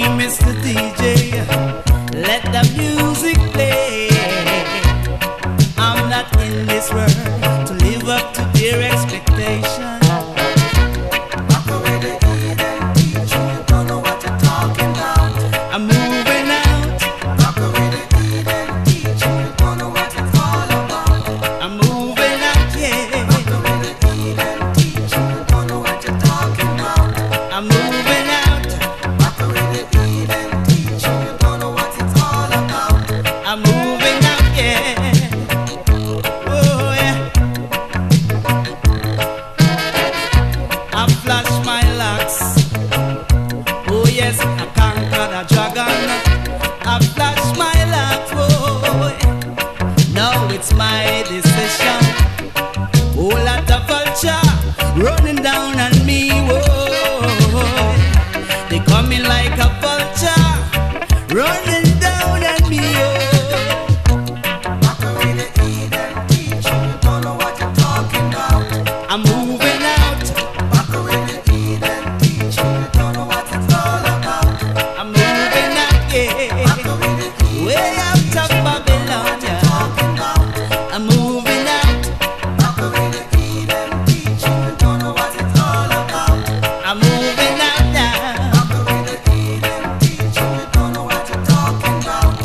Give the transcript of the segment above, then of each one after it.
Hey, Mr. DJ, let the music play. I'm not in this world to live up to their expectation. Walk away the heathen teacher, you don't know what you're talking about. I'm moving out. Walk away the heathen teacher, you don't know what it's all about. I'm moving out, yeah. Walk away the heathen teacher, you don't know what you're talking about. I'm moving out. Walk away the heathen teacher, you don't know what it's all about. I'm moving out, yeah. It's my decision. Whole lot of vulture running down on me. Whoa. They coming like a vulture running down on me. Walk away the heathen teacher, you don't know what you're talking about. I'm moving out. Walk away the heathen teacher, you don't know what it's all about. I'm moving out, yeah. Walk away the heathen way out of Babylon, yeah. I'm moving out. Walk away the heathen teacher, you don't know what it's all about. I'm moving out now. Walk away the heathen teacher, you don't know what you're talking about.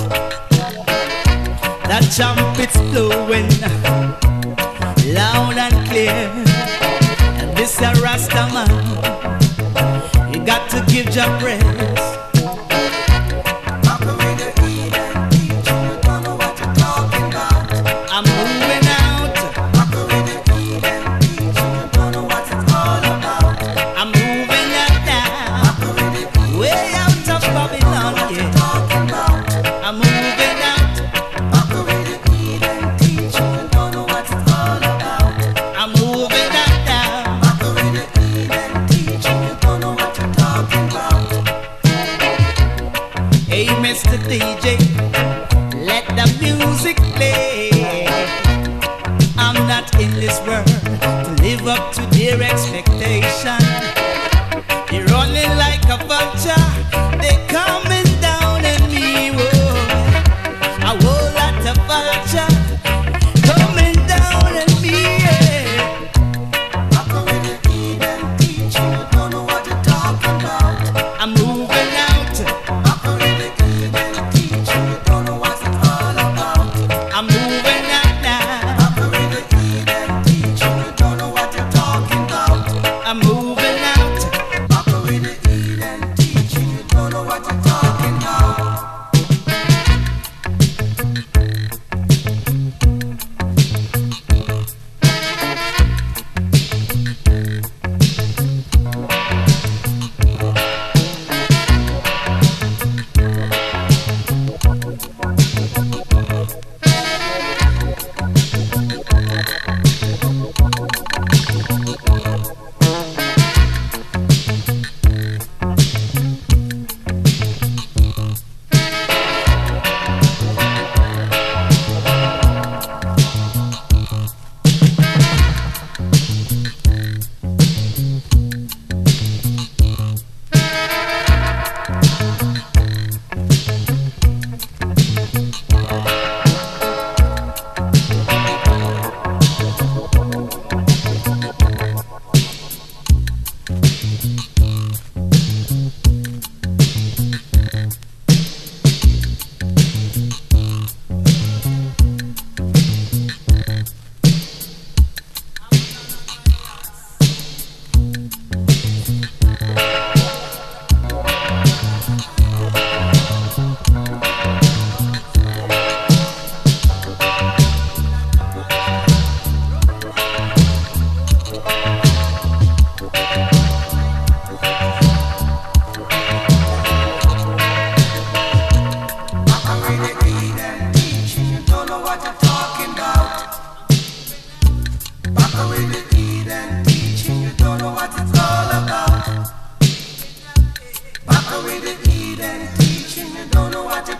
That trumpet's blowing loud and clear, and this a Rasta man. You got to give your praise. Walk away the heathen teacher, you don't know what you're talking about. I'm moving out. Walk away the heathen teacher, you don't know what it's all about. I'm moving out now. Walk away the way out of Babylon, yeah. I'm moving out. Walk away the heathen teacher, you don't know what it's all about. I'm moving out now. Walk away the heathen teacher, you don't know what you're talking about. Hey, Mr. DJ, let the music play. I'm not in this world to live up to their expectation. They're running like a vulture, they coming down on me. Whoa. A whole lot of vulture coming down on me, yeah. Walk away the heathen teacher, you don't know what you're talking about. I'm moving out. Walk away the heathen teacher, you don't know what it's all about. I'm moving out now. Walk away the heathen teacher, you don't know what you're talking about. I'm moving out. Walk away the heathen teacher, you don't know what you're talking about. Away the heathen teaching, you don't know what you're